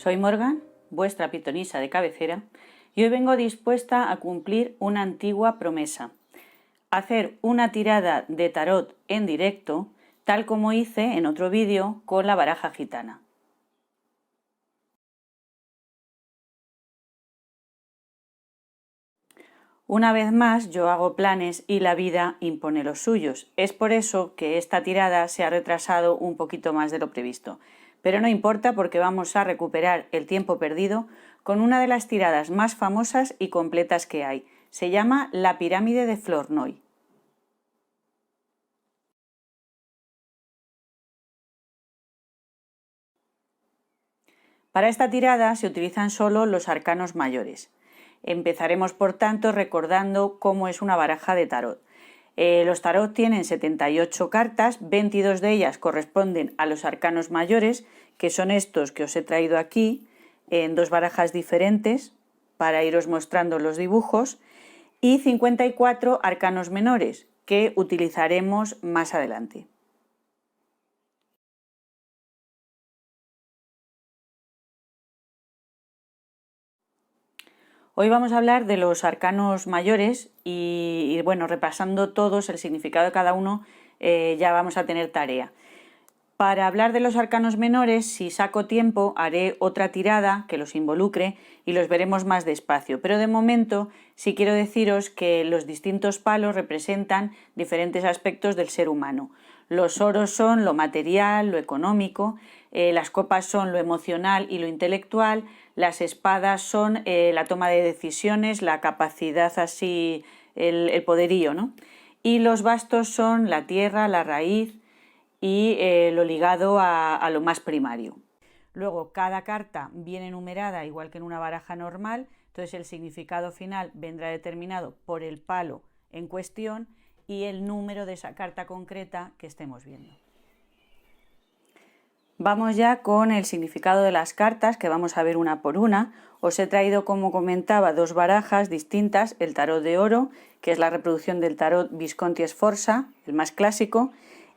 Soy Morgan, vuestra pitonisa de cabecera, y hoy vengo dispuesta a cumplir una antigua promesa: hacer una tirada de tarot en directo, tal como hice en otro vídeo con la baraja gitana. Una vez más, yo hago planes y la vida impone los suyos. Es por eso que esta tirada se ha retrasado un poquito más de lo previsto. Pero no importa, porque vamos a recuperar el tiempo perdido con una de las tiradas más famosas y completas que hay. Se llama la pirámide de Flournoy. Para esta tirada se utilizan solo los arcanos mayores. Empezaremos, por tanto, recordando cómo es una baraja de tarot. Los tarot tienen 78 cartas, 22 de ellas corresponden a los arcanos mayores, que son estos que os he traído aquí, en dos barajas diferentes, para iros mostrando los dibujos, y 54 arcanos menores, que utilizaremos más adelante. Hoy vamos a hablar de los arcanos mayores y bueno, repasando todos el significado de cada uno, ya vamos a tener tarea. Para hablar de los arcanos menores, si saco tiempo, haré otra tirada que los involucre y los veremos más despacio. Pero de momento sí quiero deciros que los distintos palos representan diferentes aspectos del ser humano. Los oros son lo material, lo económico, las copas son lo emocional y lo intelectual, las espadas son la toma de decisiones, la capacidad así, el poderío, ¿no? Y los bastos son la tierra, la raíz y lo ligado a lo más primario. Luego, cada carta viene numerada igual que en una baraja normal, entonces el significado final vendrá determinado por el palo en cuestión y el número de esa carta concreta que estemos viendo. Vamos ya con el significado de las cartas, que vamos a ver una por una. Os he traído, como comentaba, dos barajas distintas: el tarot de oro, que es la reproducción del tarot Visconti Sforza, el más clásico,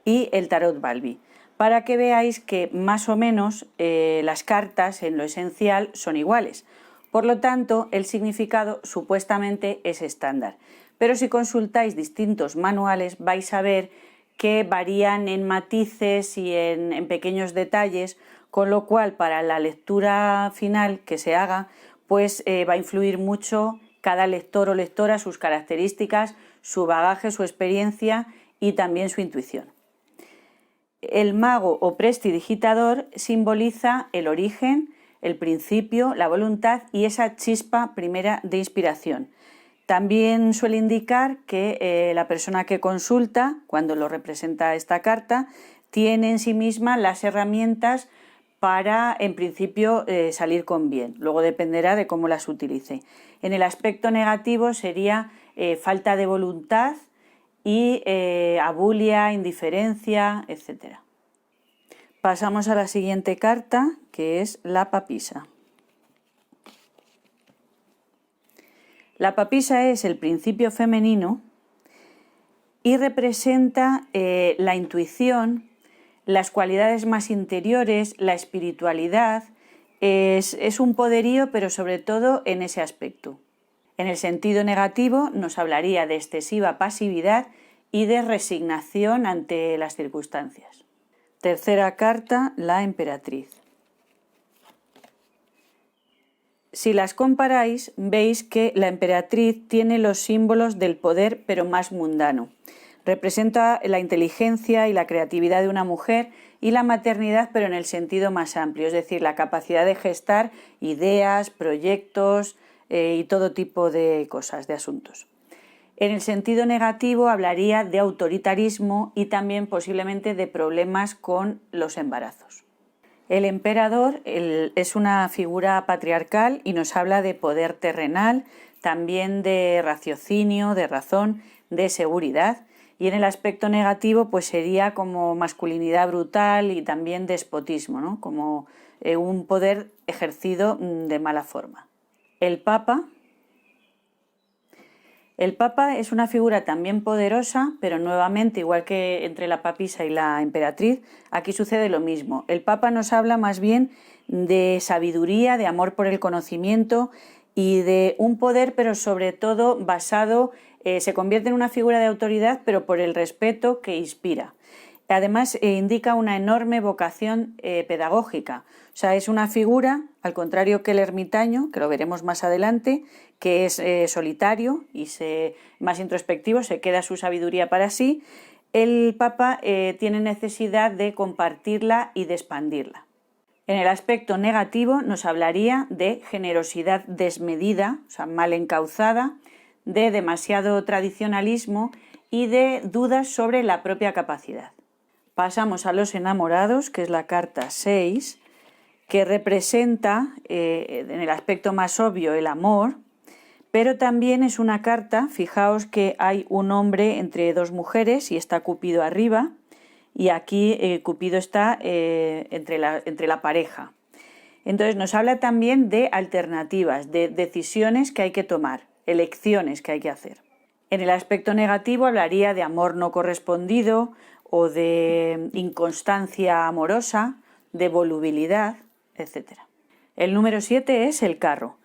y el tarot Balbi, para que veáis que más o menos las cartas en lo esencial son iguales. Por lo tanto, el significado supuestamente es estándar. Pero si consultáis distintos manuales vais a ver que varían en matices y en pequeños detalles, con lo cual para la lectura final que se haga, pues va a influir mucho cada lector o lectora, sus características, su bagaje, su experiencia y también su intuición. El mago o prestidigitador simboliza el origen, el principio, la voluntad y esa chispa primera de inspiración. También suele indicar que la persona que consulta, cuando lo representa esta carta, tiene en sí misma las herramientas para, en principio, salir con bien. Luego dependerá de cómo las utilice. En el aspecto negativo sería falta de voluntad y abulia, indiferencia, etc. Pasamos a la siguiente carta, que es la papisa. La papisa es el principio femenino y representa la intuición, las cualidades más interiores, la espiritualidad. Es un poderío, pero sobre todo en ese aspecto. En el sentido negativo nos hablaría de excesiva pasividad y de resignación ante las circunstancias. Tercera carta, la emperatriz. Si las comparáis, veis que la emperatriz tiene los símbolos del poder, pero más mundano. Representa la inteligencia y la creatividad de una mujer y la maternidad, pero en el sentido más amplio, es decir, la capacidad de gestar ideas, proyectos y todo tipo de cosas, de asuntos. En el sentido negativo hablaría de autoritarismo y también posiblemente de problemas con los embarazos. El emperador es una figura patriarcal y nos habla de poder terrenal, también de raciocinio, de razón, de seguridad, y en el aspecto negativo pues sería como masculinidad brutal y también despotismo, ¿no? Como un poder ejercido de mala forma. El Papa El Papa es una figura también poderosa, pero nuevamente, igual que entre la papisa y la emperatriz, aquí sucede lo mismo. El Papa nos habla más bien de sabiduría, de amor por el conocimiento y de un poder, pero sobre todo basado, se convierte en una figura de autoridad, pero por el respeto que inspira. Además, indica una enorme vocación pedagógica. O sea, es una figura, al contrario que el ermitaño, que lo veremos más adelante, que es solitario y más introspectivo, se queda su sabiduría para sí. El Papa tiene necesidad de compartirla y de expandirla. En el aspecto negativo nos hablaría de generosidad desmedida, o sea, mal encauzada, de demasiado tradicionalismo y de dudas sobre la propia capacidad. Pasamos a los enamorados, que es la carta 6, que representa en el aspecto más obvio el amor, pero también es una carta, fijaos que hay un hombre entre dos mujeres y está Cupido arriba, y aquí Cupido está entre la pareja. Entonces nos habla también de alternativas, de decisiones que hay que tomar, elecciones que hay que hacer. En el aspecto negativo hablaría de amor no correspondido o de inconstancia amorosa, de volubilidad, etc. El número 7 es el carro,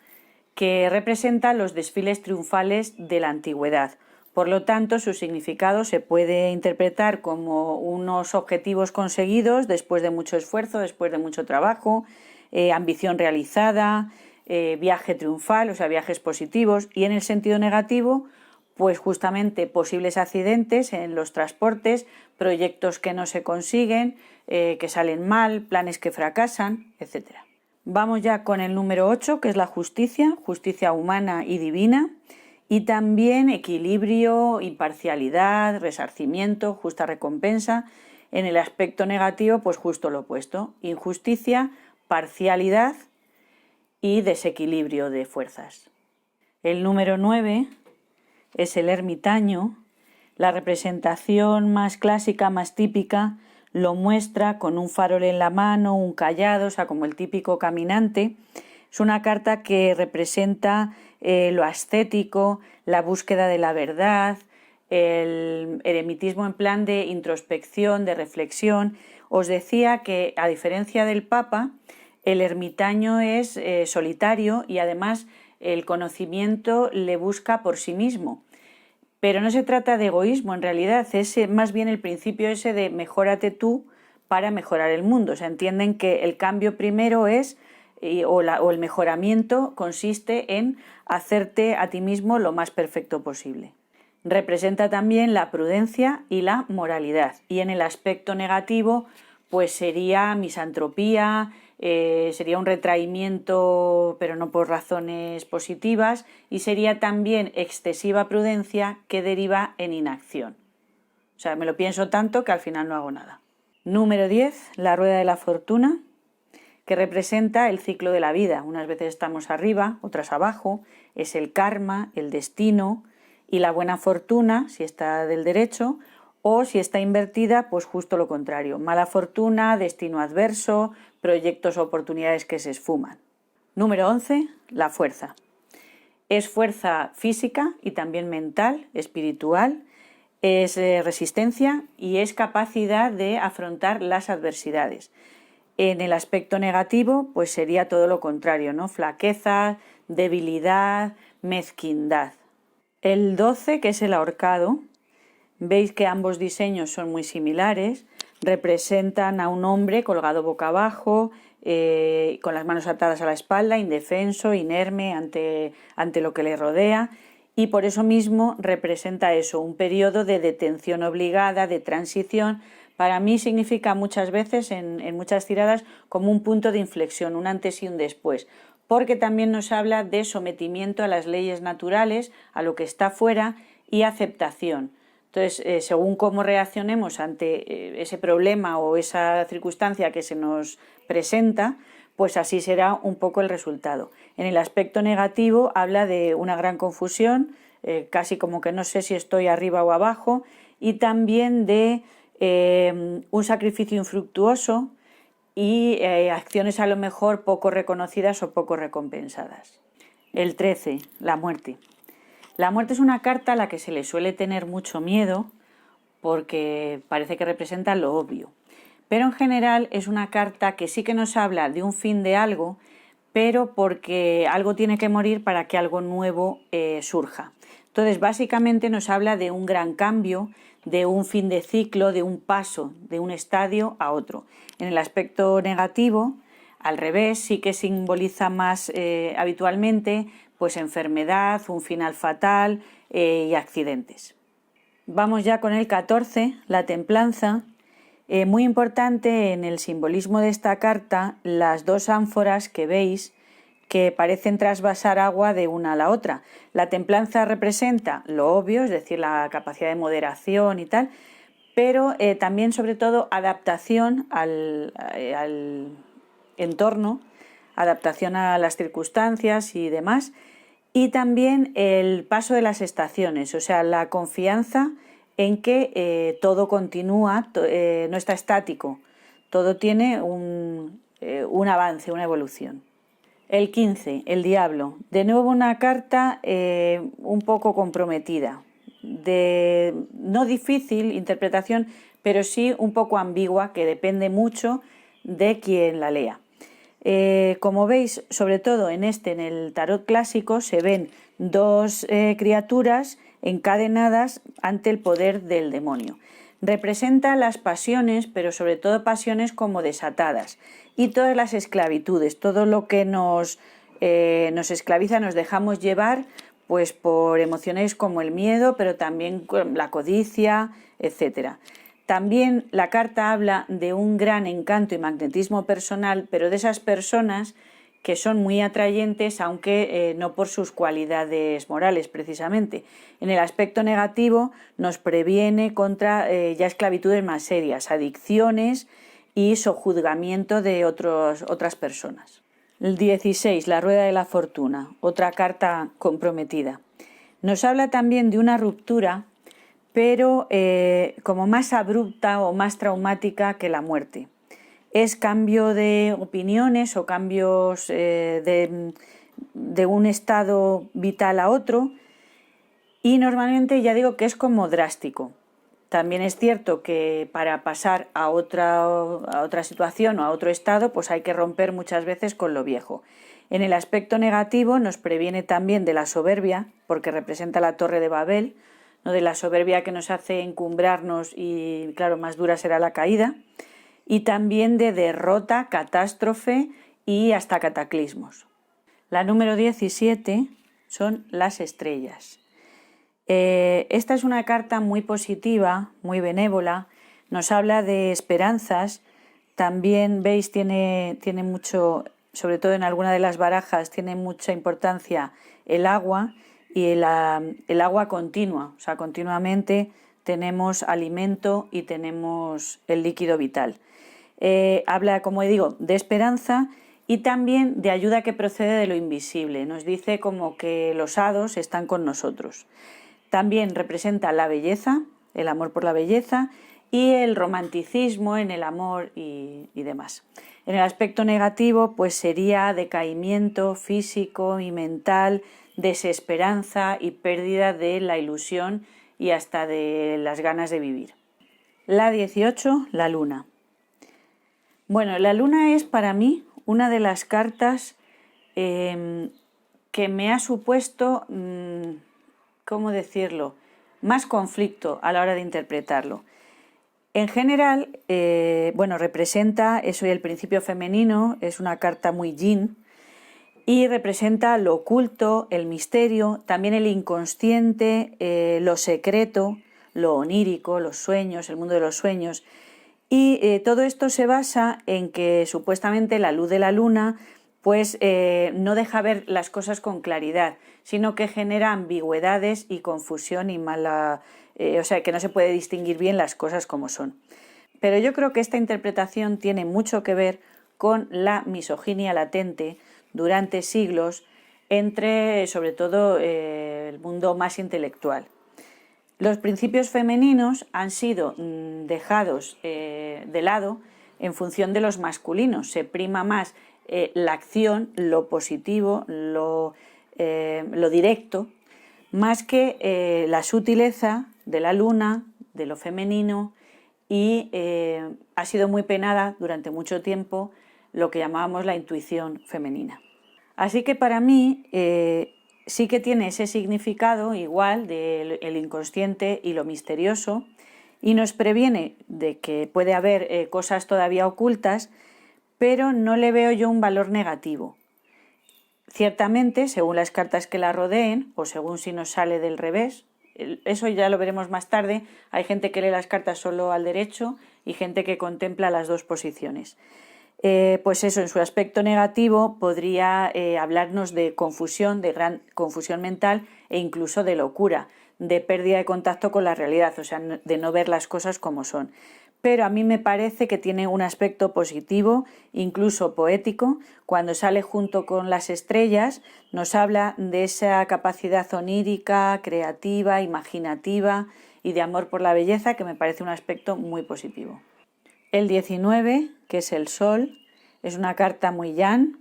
que representa los desfiles triunfales de la antigüedad. Por lo tanto, su significado se puede interpretar como unos objetivos conseguidos después de mucho esfuerzo, después de mucho trabajo, ambición realizada, viaje triunfal, o sea, viajes positivos, y en el sentido negativo, pues justamente posibles accidentes en los transportes, proyectos que no se consiguen, que salen mal, planes que fracasan, etc. Vamos ya con el número 8, que es la justicia, justicia humana y divina, y también equilibrio, imparcialidad, resarcimiento, justa recompensa. En el aspecto negativo, pues justo lo opuesto, injusticia, parcialidad y desequilibrio de fuerzas. El número 9 es el ermitaño. La representación más clásica, más típica, lo muestra con un farol en la mano, un cayado, o sea, como el típico caminante. Es una carta que representa lo ascético, la búsqueda de la verdad, el eremitismo en plan de introspección, de reflexión. Os decía que, a diferencia del Papa, el ermitaño es solitario y además el conocimiento le busca por sí mismo. Pero no se trata de egoísmo, en realidad es más bien el principio ese de mejórate tú para mejorar el mundo. O sea, entienden que el cambio primero es, o el mejoramiento consiste en hacerte a ti mismo lo más perfecto posible. Representa también la prudencia y la moralidad. Y en el aspecto negativo, pues sería misantropía, sería un retraimiento, pero no por razones positivas, y sería también excesiva prudencia que deriva en inacción. O sea, me lo pienso tanto que al final no hago nada. Número 10, la rueda de la fortuna, que representa el ciclo de la vida. Unas veces estamos arriba, otras abajo, es el karma, el destino, y la buena fortuna, si está del derecho, o si está invertida, pues justo lo contrario. Mala fortuna, destino adverso, proyectos o oportunidades que se esfuman. Número 11, la fuerza. Es fuerza física y también mental, espiritual, es resistencia y es capacidad de afrontar las adversidades. En el aspecto negativo, pues sería todo lo contrario, ¿no? Flaqueza, debilidad, mezquindad. El 12, que es el ahorcado, veis que ambos diseños son muy similares, representan a un hombre colgado boca abajo, con las manos atadas a la espalda, indefenso, inerme ante lo que le rodea, y por eso mismo representa eso, un periodo de detención obligada, de transición. Para mí significa muchas veces, en muchas tiradas, como un punto de inflexión, un antes y un después, porque también nos habla de sometimiento a las leyes naturales, a lo que está fuera, y aceptación. Entonces, según cómo reaccionemos ante ese problema o esa circunstancia que se nos presenta, pues así será un poco el resultado. En el aspecto negativo habla de una gran confusión, casi como que no sé si estoy arriba o abajo, y también de un sacrificio infructuoso y acciones a lo mejor poco reconocidas o poco recompensadas. El 13, la muerte. La muerte es una carta a la que se le suele tener mucho miedo porque parece que representa lo obvio. Pero en general es una carta que sí que nos habla de un fin de algo, pero porque algo tiene que morir para que algo nuevo surja. Entonces, básicamente nos habla de un gran cambio, de un fin de ciclo, de un paso de un estadio a otro. En el aspecto negativo, al revés, sí que simboliza más habitualmente pues enfermedad, un final fatal y accidentes. Vamos ya con el 14, la templanza. Muy importante en el simbolismo de esta carta las dos ánforas que veis que parecen trasvasar agua de una a la otra. La templanza representa lo obvio, es decir, la capacidad de moderación y tal, pero también sobre todo adaptación al entorno, adaptación a las circunstancias y demás, y también el paso de las estaciones, o sea, la confianza en que todo continúa, no está estático, todo tiene un avance, una evolución. El 15, el diablo. De nuevo una carta un poco comprometida, de no difícil interpretación, pero sí un poco ambigua, que depende mucho de quien la lea. Como veis, sobre todo en el tarot clásico, se ven dos criaturas encadenadas ante el poder del demonio. Representa las pasiones, pero sobre todo pasiones como desatadas, y todas las esclavitudes, todo lo que nos esclaviza, nos dejamos llevar pues por emociones como el miedo, pero también la codicia, etcétera. También la carta habla de un gran encanto y magnetismo personal, pero de esas personas que son muy atrayentes, aunque no por sus cualidades morales precisamente. En el aspecto negativo nos previene contra ya esclavitudes más serias, adicciones y sojuzgamiento de otras personas. El 16, la rueda de la fortuna, otra carta comprometida. Nos habla también de una ruptura, pero como más abrupta o más traumática que la muerte. Es cambio de opiniones o cambios de un estado vital a otro, y normalmente ya digo que es como drástico. También es cierto que para pasar a otra situación o a otro estado, pues hay que romper muchas veces con lo viejo. En el aspecto negativo nos previene también de la soberbia, porque representa la Torre de Babel, ¿no? De la soberbia que nos hace encumbrarnos y, claro, más dura será la caída, y también de derrota, catástrofe y hasta cataclismos. La número 17 son las estrellas. Esta es una carta muy positiva, muy benévola, nos habla de esperanzas. También veis, tiene mucho, sobre todo en alguna de las barajas, tiene mucha importancia el agua y el agua continua, o sea, continuamente tenemos alimento y tenemos el líquido vital. Habla, como digo, de esperanza y también de ayuda que procede de lo invisible. Nos dice como que los hados están con nosotros. También representa la belleza, el amor por la belleza y el romanticismo en el amor y demás. En el aspecto negativo, pues sería decaimiento físico y mental, desesperanza y pérdida de la ilusión y hasta de las ganas de vivir. La 18, la luna. Bueno, la luna es para mí una de las cartas que me ha supuesto, ¿cómo decirlo?, más conflicto a la hora de interpretarlo. En general, representa eso y el principio femenino, es una carta muy yin, y representa lo oculto, el misterio, también el inconsciente, lo secreto, lo onírico, los sueños, el mundo de los sueños. Y todo esto se basa en que supuestamente la luz de la luna pues no deja ver las cosas con claridad, sino que genera ambigüedades y confusión y o sea, que no se puede distinguir bien las cosas como son. Pero yo creo que esta interpretación tiene mucho que ver con la misoginia latente durante siglos entre, sobre todo, el mundo más intelectual. Los principios femeninos han sido dejados de lado en función de los masculinos. Se prima más la acción, lo positivo, lo directo, más que la sutileza de la luna, de lo femenino, y ha sido muy penada durante mucho tiempo lo que llamábamos la intuición femenina. Así que para mí sí que tiene ese significado igual del inconsciente y lo misterioso, y nos previene de que puede haber cosas todavía ocultas, pero no le veo yo un valor negativo. Ciertamente, según las cartas que la rodeen, o según si nos sale del revés, eso ya lo veremos más tarde, hay gente que lee las cartas solo al derecho y gente que contempla las dos posiciones. Pues eso, en su aspecto negativo podría hablarnos de confusión, de gran confusión mental e incluso de locura, de pérdida de contacto con la realidad, o sea, de no ver las cosas como son. Pero a mí me parece que tiene un aspecto positivo, incluso poético. Cuando sale junto con las estrellas, nos habla de esa capacidad onírica, creativa, imaginativa y de amor por la belleza, que me parece un aspecto muy positivo. El 19, que es el Sol, es una carta muy yang,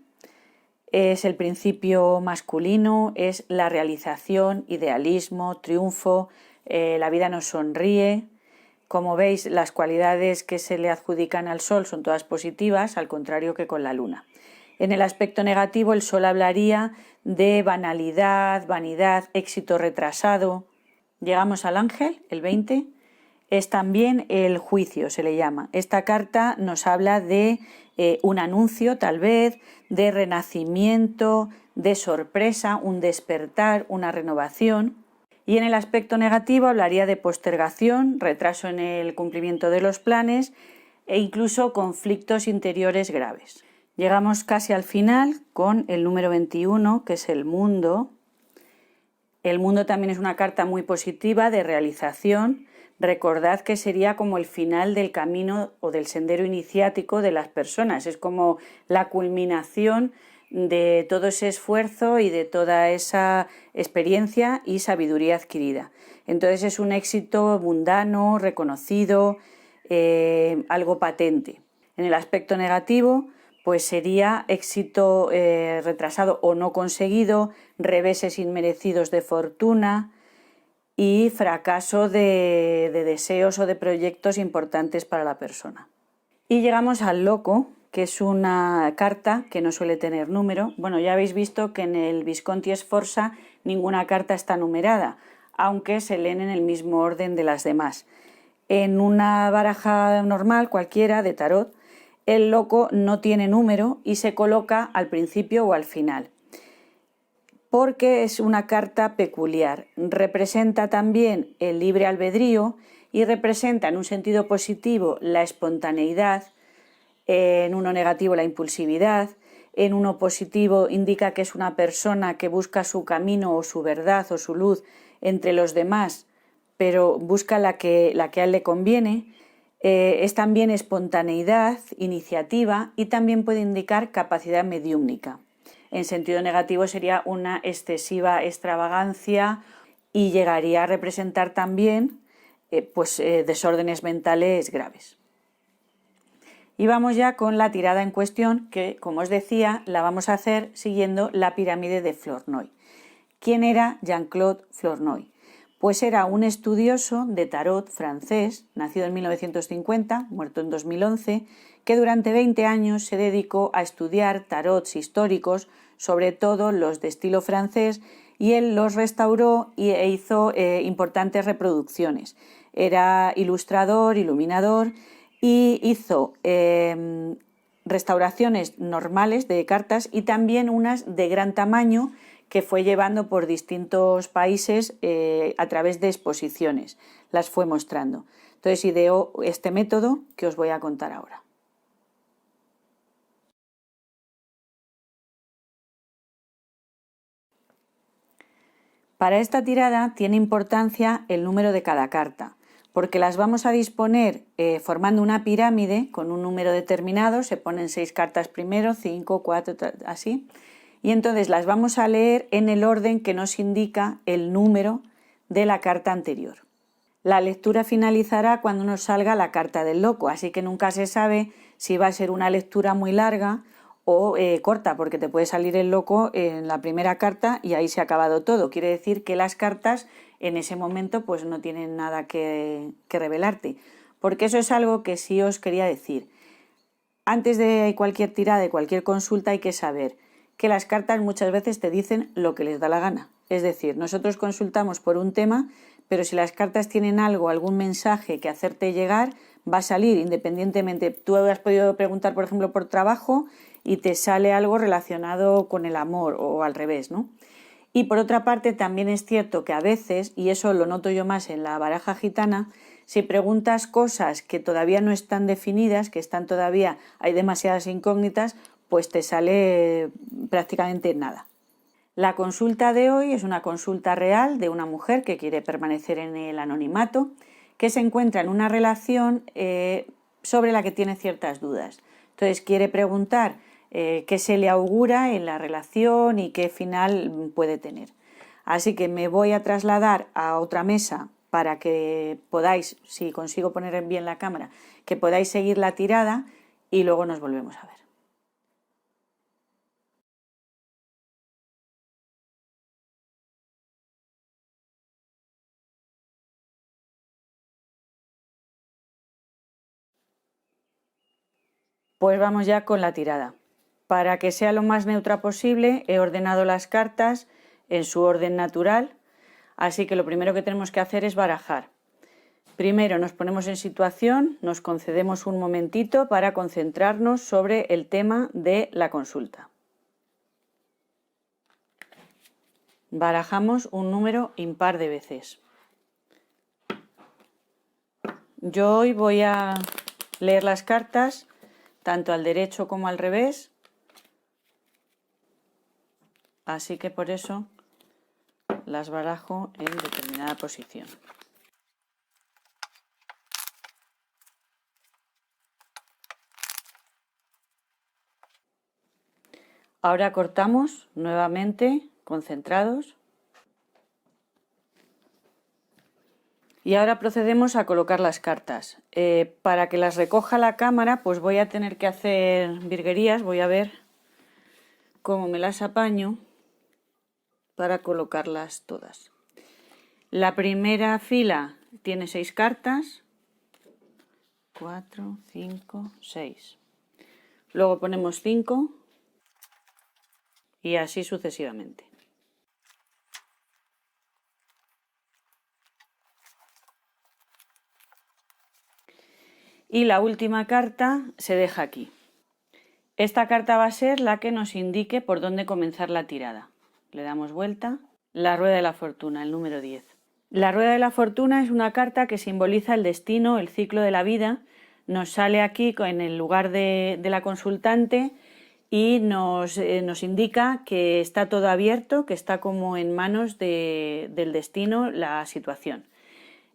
es el principio masculino, es la realización, idealismo, triunfo, la vida nos sonríe. Como veis, las cualidades que se le adjudican al Sol son todas positivas, al contrario que con la Luna. En el aspecto negativo, el Sol hablaría de banalidad, vanidad, éxito retrasado. Llegamos al Ángel, el 20. Es también el juicio, se le llama. Esta carta nos habla de un anuncio, tal vez, de renacimiento, de sorpresa, un despertar, una renovación. Y en el aspecto negativo hablaría de postergación, retraso en el cumplimiento de los planes e incluso conflictos interiores graves. Llegamos casi al final con el número 21, que es el mundo. El mundo también es una carta muy positiva de realización. Recordad que sería como el final del camino o del sendero iniciático de las personas. Es como la culminación de todo ese esfuerzo y de toda esa experiencia y sabiduría adquirida. Entonces es un éxito mundano, reconocido, algo patente. En el aspecto negativo, pues sería éxito retrasado o no conseguido, reveses inmerecidos de fortuna y fracaso de deseos o de proyectos importantes para la persona. Y llegamos al loco, que es una carta que no suele tener número. Bueno, ya habéis visto que en el Visconti Sforza ninguna carta está numerada, aunque se leen en el mismo orden de las demás. En una baraja normal, cualquiera, de tarot, el loco no tiene número y se coloca al principio o al final, porque es una carta peculiar. Representa también el libre albedrío y representa en un sentido positivo la espontaneidad, en uno negativo la impulsividad, en uno positivo indica que es una persona que busca su camino o su verdad o su luz entre los demás, pero busca la que a él le conviene. Es también espontaneidad, iniciativa y también puede indicar capacidad mediúmnica. En sentido negativo sería una excesiva extravagancia y llegaría a representar también desórdenes mentales graves. Y vamos ya con la tirada en cuestión, que, como os decía, la vamos a hacer siguiendo la pirámide de Flournoy. ¿Quién era Jean-Claude Flournoy? Pues era un estudioso de tarot francés, nacido en 1950, muerto en 2011, que durante 20 años se dedicó a estudiar tarots históricos, sobre todo los de estilo francés, y él los restauró e hizo importantes reproducciones. Era ilustrador, iluminador, y hizo restauraciones normales de cartas y también unas de gran tamaño que fue llevando por distintos países a través de exposiciones, las fue mostrando. Entonces ideó este método que os voy a contar ahora. Para esta tirada tiene importancia el número de cada carta, porque las vamos a disponer formando una pirámide con un número determinado. Se ponen 6 cartas primero, 5, 4, así, y entonces las vamos a leer en el orden que nos indica el número de la carta anterior. La lectura finalizará cuando nos salga la carta del loco, así que nunca se sabe si va a ser una lectura muy larga o corta, porque te puede salir el loco en la primera carta y ahí se ha acabado todo. Quiere decir que las cartas en ese momento pues no tienen nada que revelarte, porque eso es algo que sí os quería decir. Antes de cualquier tirada, de cualquier consulta, hay que saber que las cartas muchas veces te dicen lo que les da la gana. Es decir, nosotros consultamos por un tema, pero si las cartas tienen algo, algún mensaje que hacerte llegar, va a salir independientemente. Tú has podido preguntar, por ejemplo, por trabajo y te sale algo relacionado con el amor o al revés, ¿no? Y por otra parte, también es cierto que a veces, y eso lo noto yo más en la baraja gitana, si preguntas cosas que todavía no están definidas, que están todavía, hay demasiadas incógnitas, pues te sale prácticamente nada. La consulta de hoy es una consulta real de una mujer que quiere permanecer en el anonimato, que se encuentra en una relación sobre la que tiene ciertas dudas. Entonces quiere preguntar qué se le augura en la relación y qué final puede tener. Así que me voy a trasladar a otra mesa para que podáis, si consigo poner bien la cámara, que podáis seguir la tirada y luego nos volvemos a ver. Pues vamos ya con la tirada. Para que sea lo más neutra posible, he ordenado las cartas en su orden natural, así que lo primero que tenemos que hacer es barajar. Primero nos ponemos en situación, nos concedemos un momentito para concentrarnos sobre el tema de la consulta. Barajamos un número impar de veces. Yo hoy voy a leer las cartas tanto al derecho como al revés, así que por eso las barajo en determinada posición. Ahora cortamos nuevamente, concentrados. Y ahora procedemos a colocar las cartas. Para que las recoja la cámara, pues voy a tener que hacer virguerías, voy a ver cómo me las apaño para colocarlas todas. La primera fila tiene 6 cartas, 4, 5, 6. Luego ponemos 5 y así sucesivamente. Y la última carta se deja aquí. Esta carta va a ser la que nos indique por dónde comenzar la tirada. Le damos vuelta. La rueda de la fortuna, el número 10. La rueda de la fortuna es una carta que simboliza el destino, el ciclo de la vida. Nos sale aquí en el lugar de la consultante y nos indica que está todo abierto, que está como en manos del destino la situación.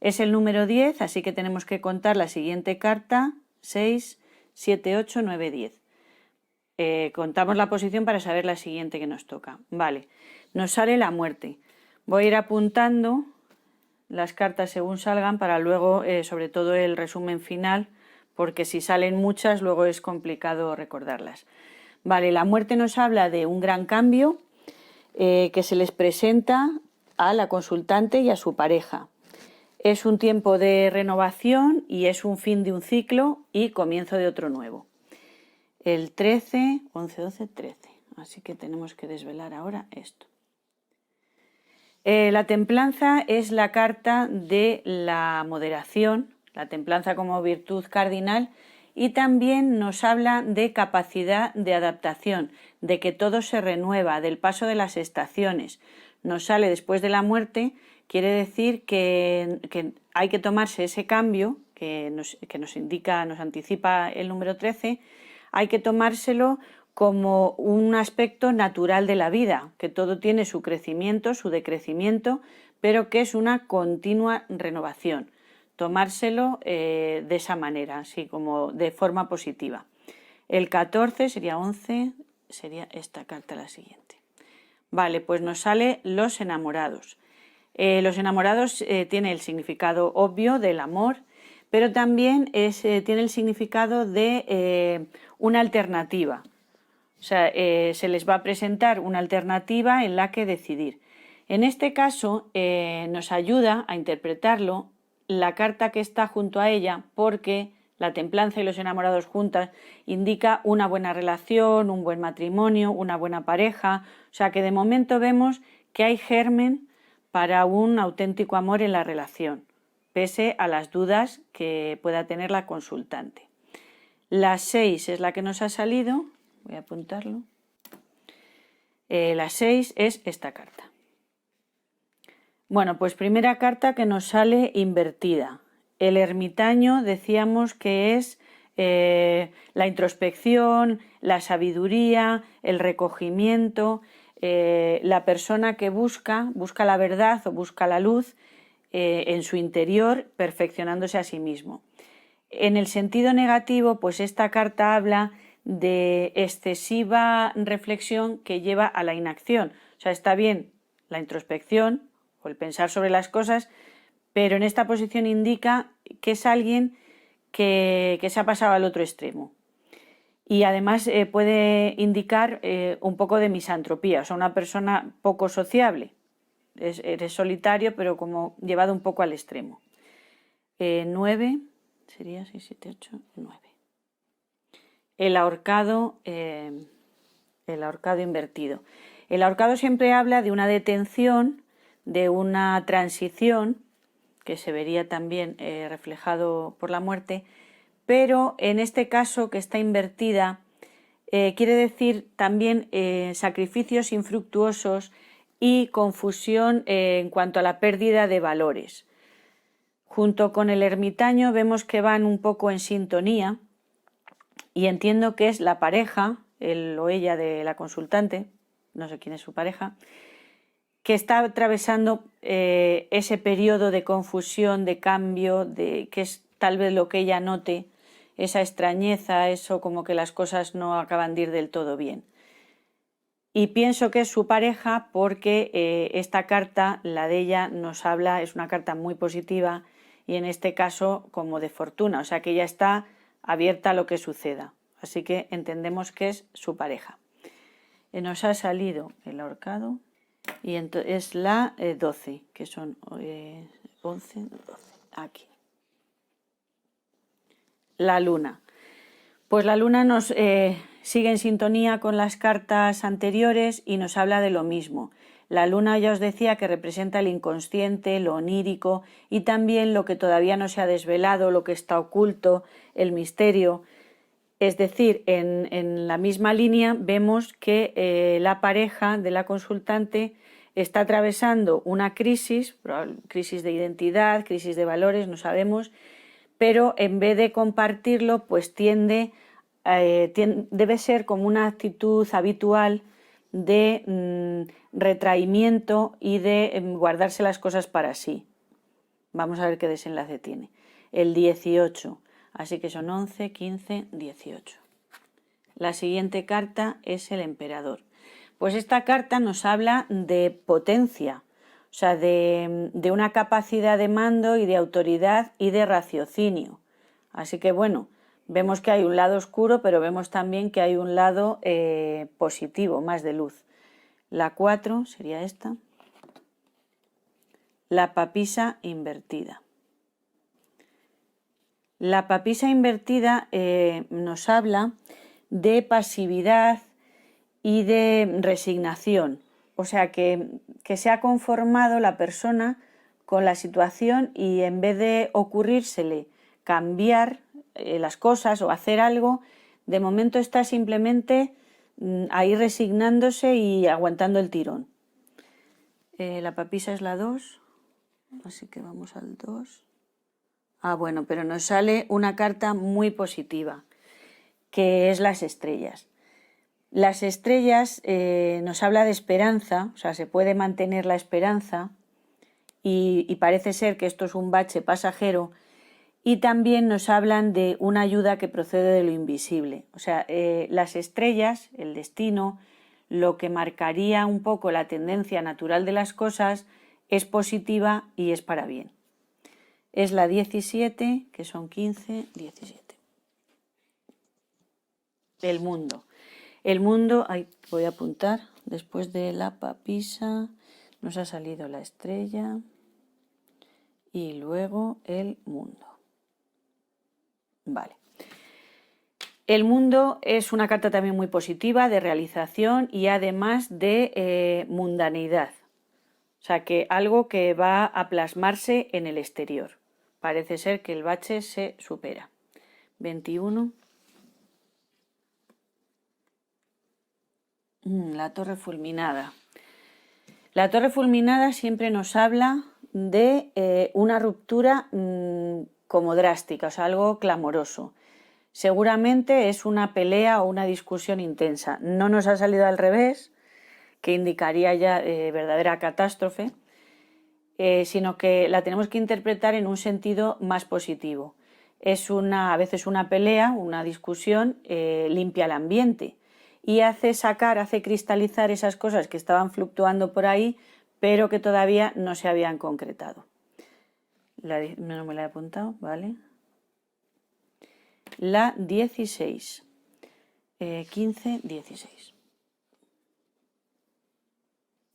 Es el número 10, así que tenemos que contar la siguiente carta, 6, 7, 8, 9, 10. Contamos la posición para saber la siguiente que nos toca. Vale, nos sale la muerte. Voy a ir apuntando las cartas según salgan para luego, sobre todo el resumen final, porque si salen muchas luego es complicado recordarlas. Vale, la muerte nos habla de un gran cambio que se les presenta a la consultante y a su pareja. Es un tiempo de renovación y es un fin de un ciclo y comienzo de otro nuevo. El 13, 11, 12, 13. Así que tenemos que desvelar ahora esto. La templanza es la carta de la moderación, la templanza como virtud cardinal, y también nos habla de capacidad de adaptación, de que todo se renueva, del paso de las estaciones. Nos sale después de la muerte, quiere decir que hay que tomarse ese cambio que nos indica, nos anticipa el número 13, hay que tomárselo como un aspecto natural de la vida, que todo tiene su crecimiento, su decrecimiento, pero que es una continua renovación. Tomárselo de esa manera, así como de forma positiva. El 14 sería 11, sería esta carta la siguiente. Vale, pues nos sale los enamorados. Los enamorados tiene el significado obvio del amor, pero también tiene el significado de una alternativa. O sea, se les va a presentar una alternativa en la que decidir. En este caso nos ayuda a interpretarlo la carta que está junto a ella, porque la templanza y los enamorados juntas indica una buena relación, un buen matrimonio, una buena pareja. O sea que de momento vemos que hay germen para un auténtico amor en la relación, pese a las dudas que pueda tener la consultante. La 6 es la que nos ha salido, voy a apuntarlo. La 6 es esta carta. Bueno, pues primera carta que nos sale invertida. El ermitaño decíamos que es la introspección, la sabiduría, el recogimiento, la persona que busca la verdad o busca la luz en su interior, perfeccionándose a sí mismo. En el sentido negativo, pues esta carta habla de excesiva reflexión que lleva a la inacción. O sea, está bien la introspección o el pensar sobre las cosas, pero en esta posición indica que es alguien que se ha pasado al otro extremo. Y además puede indicar un poco de misantropía, o sea, una persona poco sociable. Eres solitario, pero como llevado un poco al extremo. 9, sería 6, 7, 8, 9. El ahorcado invertido. El ahorcado siempre habla de una detención, de una transición, que se vería también reflejado por la muerte, pero en este caso que está invertida quiere decir también sacrificios infructuosos y confusión en cuanto a la pérdida de valores. Junto con el ermitaño vemos que van un poco en sintonía y entiendo que es la pareja, él o ella de la consultante, no sé quién es su pareja, que está atravesando ese periodo de confusión, de cambio, que es tal vez lo que ella note, esa extrañeza, eso como que las cosas no acaban de ir del todo bien. Y pienso que es su pareja porque esta carta, la de ella, nos habla, es una carta muy positiva y en este caso como de fortuna, o sea que ella está abierta a lo que suceda. Así que entendemos que es su pareja. Nos ha salido el ahorcado y es la 12, que son 11, 12, aquí. La luna. Pues la luna nos sigue en sintonía con las cartas anteriores y nos habla de lo mismo. La luna, ya os decía, que representa el inconsciente, lo onírico y también lo que todavía no se ha desvelado, lo que está oculto, el misterio. Es decir, en la misma línea vemos que la pareja de la consultante está atravesando una crisis de identidad, crisis de valores, no sabemos, pero en vez de compartirlo, pues debe ser como una actitud habitual de retraimiento y de guardarse las cosas para sí. Vamos a ver qué desenlace tiene. El 18, así que son 11, 15, 18. La siguiente carta es el emperador. Pues esta carta nos habla de potencia, o sea, de una capacidad de mando y de autoridad y de raciocinio. Así que bueno, vemos que hay un lado oscuro, pero vemos también que hay un lado positivo, más de luz. La 4 sería esta. La papisa invertida. La papisa invertida nos habla de pasividad y de resignación. O sea, que se ha conformado la persona con la situación y en vez de ocurrírsele cambiar las cosas o hacer algo, de momento está simplemente ahí resignándose y aguantando el tirón. La papisa es la 2, así que vamos al 2. Bueno, pero nos sale una carta muy positiva, que es las estrellas. Las estrellas nos habla de esperanza, o sea, se puede mantener la esperanza y parece ser que esto es un bache pasajero, y también nos hablan de una ayuda que procede de lo invisible. O sea, las estrellas, el destino, lo que marcaría un poco la tendencia natural de las cosas es positiva y es para bien. Es la 17, que son 15, 17. El mundo. El mundo, ahí voy a apuntar, después de la papisa nos ha salido la estrella y luego el mundo. Vale. El mundo es una carta también muy positiva de realización y además de mundanidad. O sea, que algo que va a plasmarse en el exterior. Parece ser que el bache se supera. 21. La torre fulminada. La torre fulminada siempre nos habla de una ruptura como drástica, o sea, algo clamoroso. Seguramente es una pelea o una discusión intensa. No nos ha salido al revés, que indicaría ya verdadera catástrofe, sino que la tenemos que interpretar en un sentido más positivo. Es a veces una pelea, una discusión, limpia el ambiente y hace cristalizar esas cosas que estaban fluctuando por ahí, pero que todavía no se habían concretado. No me la he apuntado, ¿vale? La 16. 15, 16.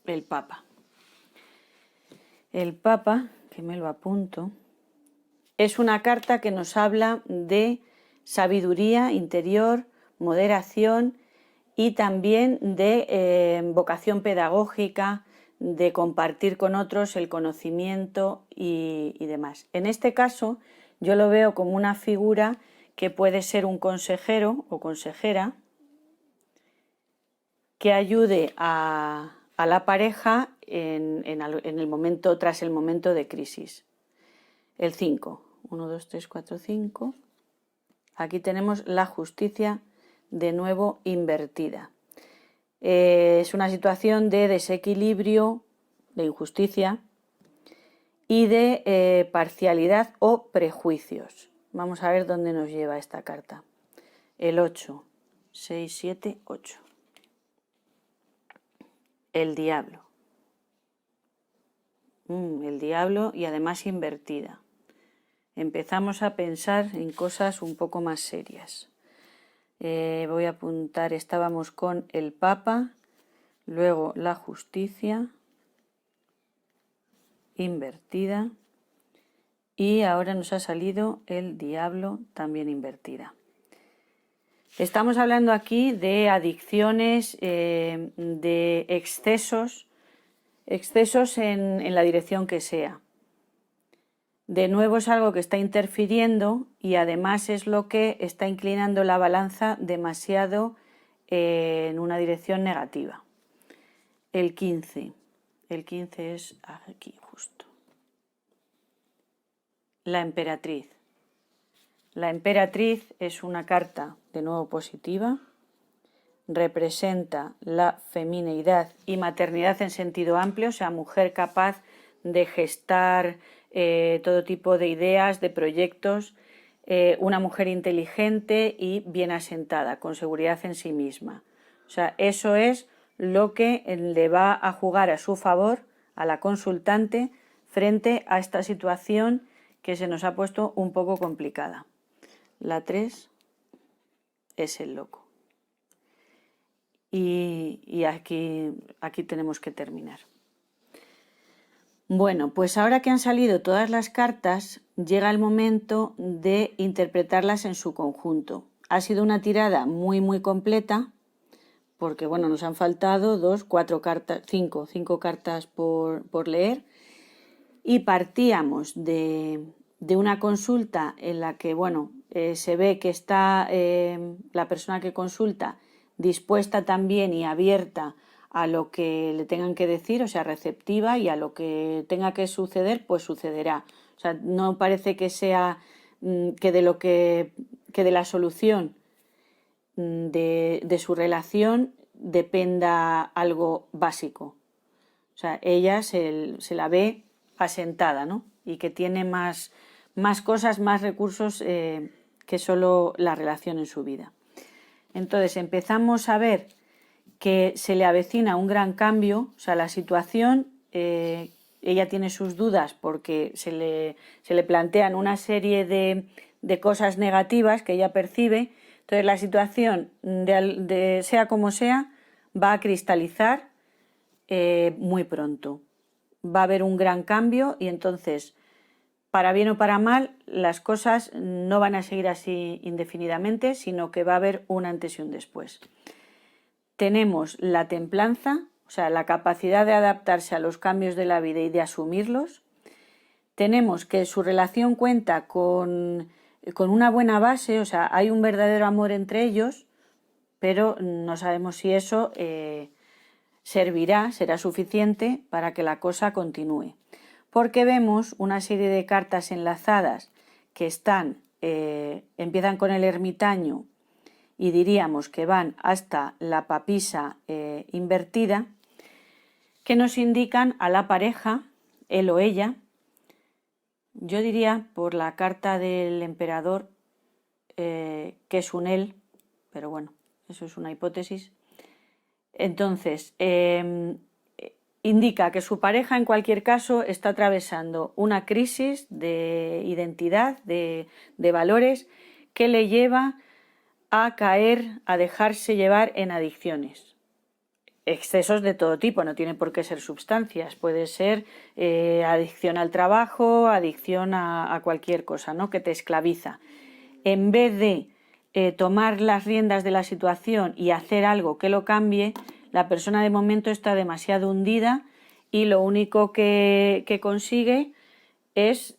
El Papa. El Papa, que me lo apunto, es una carta que nos habla de sabiduría interior, moderación y también de vocación pedagógica, de compartir con otros el conocimiento y demás. En este caso, yo lo veo como una figura que puede ser un consejero o consejera que ayude a la pareja tras el momento de crisis. El 5. 1, 2, 3, 4, 5. Aquí tenemos la justicia de nuevo invertida. Es una situación de desequilibrio, de injusticia y de parcialidad o prejuicios. Vamos a ver dónde nos lleva esta carta. El 8. 6, 7, 8. El diablo. El diablo y además invertida. Empezamos a pensar en cosas un poco más serias. Voy a apuntar, estábamos con el Papa, luego la justicia invertida y ahora nos ha salido el diablo también invertida. Estamos hablando aquí de adicciones, de excesos en la dirección que sea. De nuevo es algo que está interfiriendo y además es lo que está inclinando la balanza demasiado en una dirección negativa. El 15. El 15 es aquí justo. La emperatriz. La emperatriz es una carta de nuevo positiva. Representa la femineidad y maternidad en sentido amplio, o sea, mujer capaz de gestar todo tipo de ideas, de proyectos, una mujer inteligente y bien asentada, con seguridad en sí misma. O sea, eso es lo que le va a jugar a su favor a la consultante frente a esta situación que se nos ha puesto un poco complicada. La 3 es el loco. Y aquí tenemos que terminar. Bueno, pues ahora que han salido todas las cartas, llega el momento de interpretarlas en su conjunto. Ha sido una tirada muy, muy completa, porque bueno, nos han faltado 5 cartas por leer, y partíamos de una consulta en la que, bueno, se ve que está la persona que consulta dispuesta también y abierta a lo que le tengan que decir, o sea, receptiva, y a lo que tenga que suceder, pues sucederá. O sea, no parece que sea que de la solución de su relación dependa algo básico. O sea, ella se la ve asentada, ¿no? Y que tiene más cosas, más recursos que solo la relación en su vida. Entonces empezamos a ver que se le avecina un gran cambio, o sea, la situación, ella tiene sus dudas porque se le plantean una serie de cosas negativas que ella percibe, Entonces la situación, sea como sea, va a cristalizar muy pronto. Va a haber un gran cambio y entonces, para bien o para mal, las cosas no van a seguir así indefinidamente, sino que va a haber un antes y un después. Tenemos la templanza, o sea, la capacidad de adaptarse a los cambios de la vida y de asumirlos. Tenemos que su relación cuenta con una buena base, o sea, hay un verdadero amor entre ellos, pero no sabemos si eso será suficiente para que la cosa continúe. Porque vemos una serie de cartas enlazadas que empiezan con el ermitaño y diríamos que van hasta la papisa invertida, que nos indican a la pareja, él o ella. Yo diría por la carta del emperador que es un él, pero bueno, eso es una hipótesis. Entonces, indica que su pareja en cualquier caso está atravesando una crisis de identidad, de valores, que le lleva a caer, a dejarse llevar en adicciones. Excesos de todo tipo, no tiene por qué ser sustancias, puede ser adicción al trabajo, adicción a cualquier cosa, ¿no?, que te esclaviza. En vez de tomar las riendas de la situación y hacer algo que lo cambie, la persona de momento está demasiado hundida y lo único que consigue es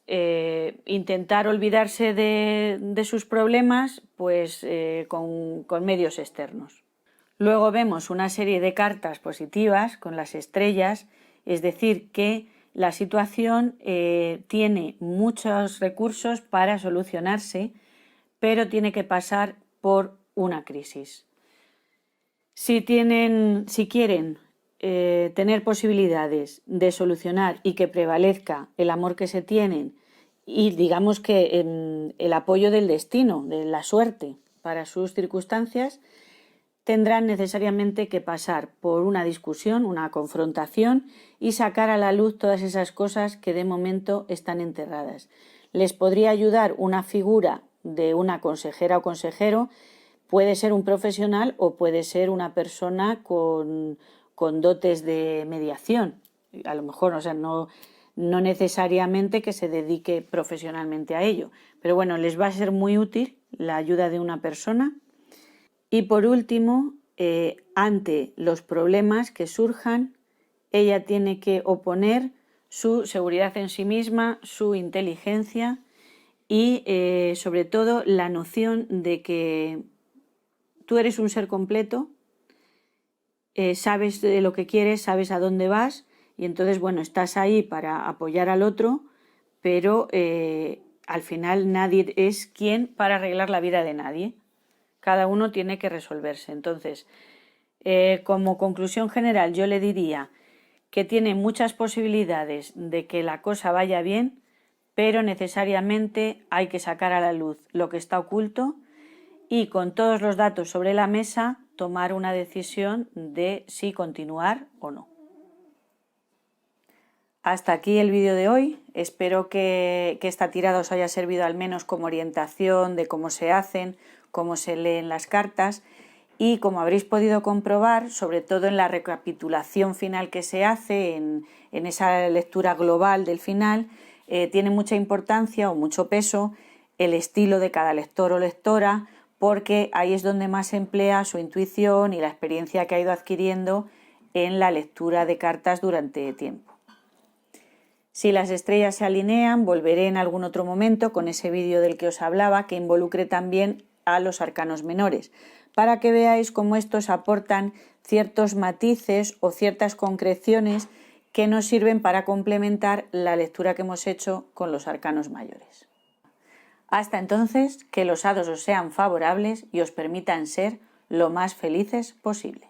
intentar olvidarse de sus problemas pues, con medios externos. Luego vemos una serie de cartas positivas con las estrellas, es decir, que la situación tiene muchos recursos para solucionarse, pero tiene que pasar por una crisis. Si quieren tener posibilidades de solucionar y que prevalezca el amor que se tienen y digamos que el apoyo del destino, de la suerte para sus circunstancias, tendrán necesariamente que pasar por una discusión, una confrontación y sacar a la luz todas esas cosas que de momento están enterradas. Les podría ayudar una figura de una consejera o consejero, puede ser un profesional o puede ser una persona con dotes de mediación. A lo mejor, o sea, no necesariamente que se dedique profesionalmente a ello, pero bueno, les va a ser muy útil la ayuda de una persona. Y por último, ante los problemas que surjan, ella tiene que oponer su seguridad en sí misma, su inteligencia y sobre todo la noción de que tú eres un ser completo, sabes de lo que quieres, sabes a dónde vas y entonces, bueno, estás ahí para apoyar al otro, pero al final nadie es quien para arreglar la vida de nadie. Cada uno tiene que resolverse. Entonces, como conclusión general, yo le diría que tiene muchas posibilidades de que la cosa vaya bien, pero necesariamente hay que sacar a la luz lo que está oculto y con todos los datos sobre la mesa tomar una decisión de si continuar o no. Hasta aquí el vídeo de hoy. Espero que esta tirada os haya servido al menos como orientación de cómo se hacen, cómo se leen las cartas y como habréis podido comprobar, sobre todo en la recapitulación final que se hace, en esa lectura global del final, tiene mucha importancia o mucho peso el estilo de cada lector o lectora, porque ahí es donde más se emplea su intuición y la experiencia que ha ido adquiriendo en la lectura de cartas durante tiempo. Si las estrellas se alinean, volveré en algún otro momento con ese vídeo del que os hablaba, que involucre también a los arcanos menores, para que veáis cómo estos aportan ciertos matices o ciertas concreciones que nos sirven para complementar la lectura que hemos hecho con los arcanos mayores. Hasta entonces, que los hados os sean favorables y os permitan ser lo más felices posible.